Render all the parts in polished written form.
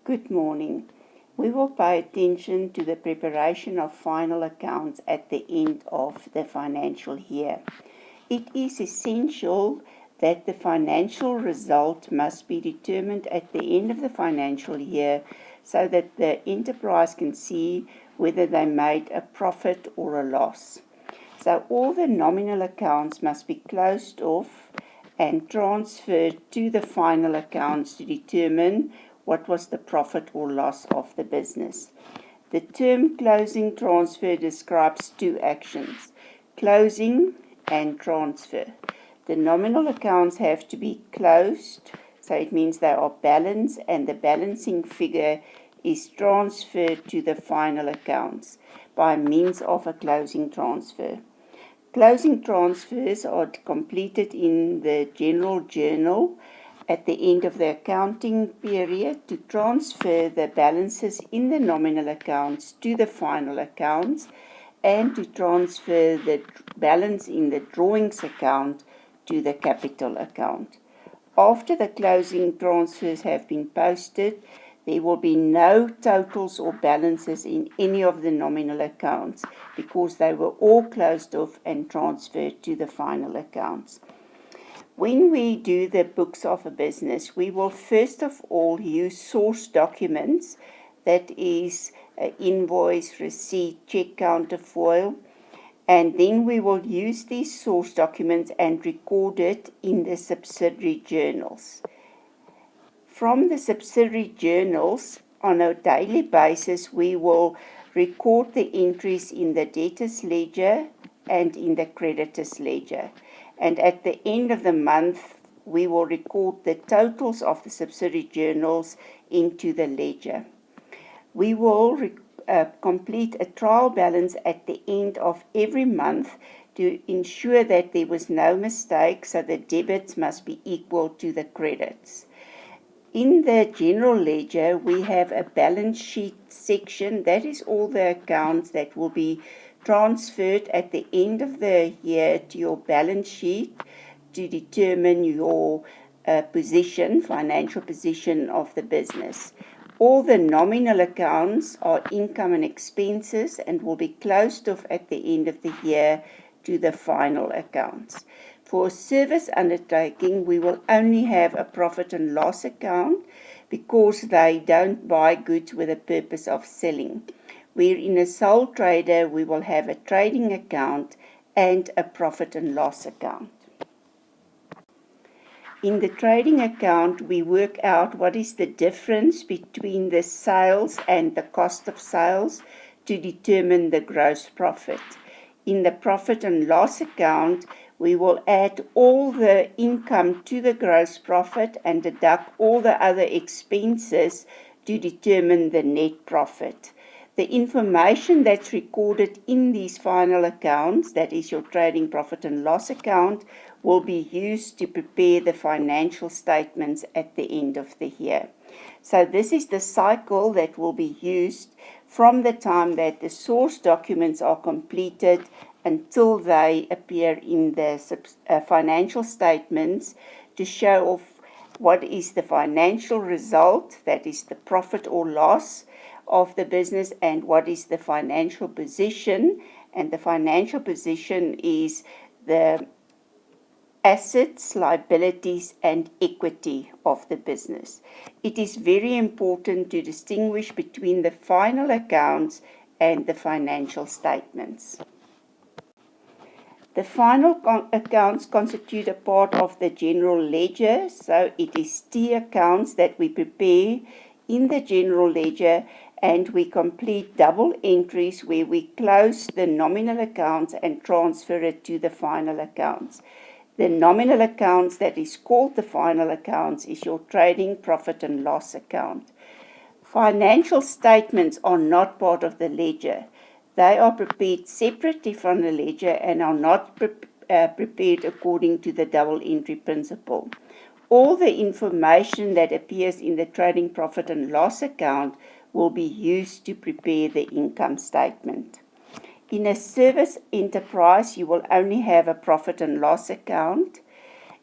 Good morning. We will pay attention to the preparation of final accounts at the end of the financial year. It is essential that the financial result must be determined at the end of the financial year so that the enterprise can see whether they made a profit or a loss. So all the nominal accounts must be closed off and transferred to the final accounts to determine what was the profit or loss of the business. The term closing transfer describes two actions, closing and transfer. The nominal accounts have to be closed, so it means they are balanced, and the balancing figure is transferred to the final accounts by means of a closing transfer. Closing transfers are completed in the general journal at the end of the accounting period to transfer the balances in the nominal accounts to the final accounts and to transfer the balance in the drawings account to the capital account. After the closing transfers have been posted, there will be no totals or balances in any of the nominal accounts because they were all closed off and transferred to the final accounts. When we do the books of a business, we will first of all use source documents, that is invoice, receipt, check counterfoil, and then we will use these source documents and record it in the subsidiary journals. From the subsidiary journals, on a daily basis, we will record the entries in the debtors ledger and in the creditors ledger. And at the end of the month, we will record the totals of the subsidiary journals into the ledger. We will complete a trial balance at the end of every month to ensure that there was no mistake, so the debits must be equal to the credits. In the general ledger, we have a balance sheet section. That is all the accounts that will be transferred at the end of the year to your balance sheet to determine your financial position of the business. All the nominal accounts are income and expenses and will be closed off at the end of the year to the final accounts. For a service undertaking, we will only have a profit and loss account because they don't buy goods with the purpose of selling. Where in a sole trader, we will have a trading account and a profit and loss account. In the trading account, we work out what is the difference between the sales and the cost of sales to determine the gross profit. In the profit and loss account, we will add all the income to the gross profit and deduct all the other expenses to determine the net profit. The information that's recorded in these final accounts, that is your trading profit and loss account, will be used to prepare the financial statements at the end of the year. So this is the cycle that will be used from the time that the source documents are completed until they appear in the financial statements to show off what is the financial result, that is the profit or loss of the business, and what is the financial position. And the financial position is the assets, liabilities, and equity of the business. It is very important to distinguish between the final accounts and the financial statements. The final accounts constitute a part of the general ledger, so it is T accounts that we prepare in the general ledger, and we complete double entries where we close the nominal accounts and transfer it to the final accounts. The nominal accounts that is called the final accounts is your trading profit and loss account. Financial statements are not part of the ledger. They are prepared separately from the ledger and are not prepared according to the double entry principle. All the information that appears in the trading profit and loss account will be used to prepare the income statement. In a service enterprise, you will only have a profit and loss account.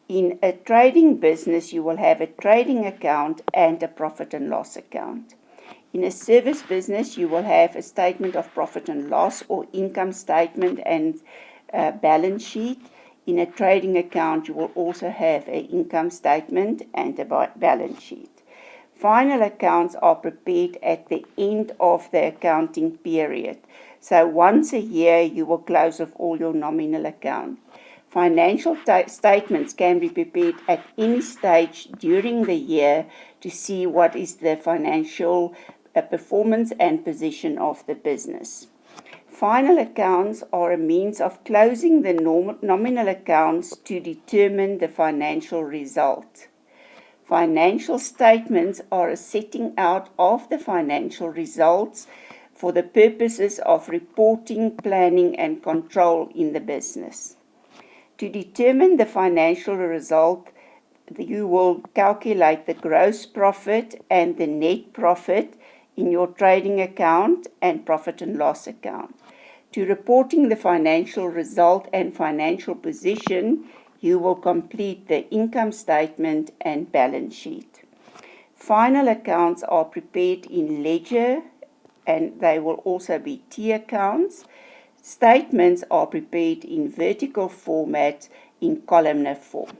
In a trading business, you will have a trading account and a profit and loss account. In a service business, you will have a statement of profit and loss or income statement and balance sheet. In a trading account, you will also have an income statement and a balance sheet. Final accounts are prepared at the end of the accounting period. So once a year, you will close off all your nominal accounts. Financial statements can be prepared at any stage during the year to see what is the financial performance and position of the business. Final accounts are a means of closing the nominal accounts to determine the financial result. Financial statements are a setting out of the financial results for the purposes of reporting, planning, and control in the business. To determine the financial result, you will calculate the gross profit and the net profit in your trading account and profit and loss account. To reporting the financial result and financial position, you will complete the income statement and balance sheet. Final accounts are prepared in ledger, and they will also be T accounts. Statements are prepared in vertical format in columnar form.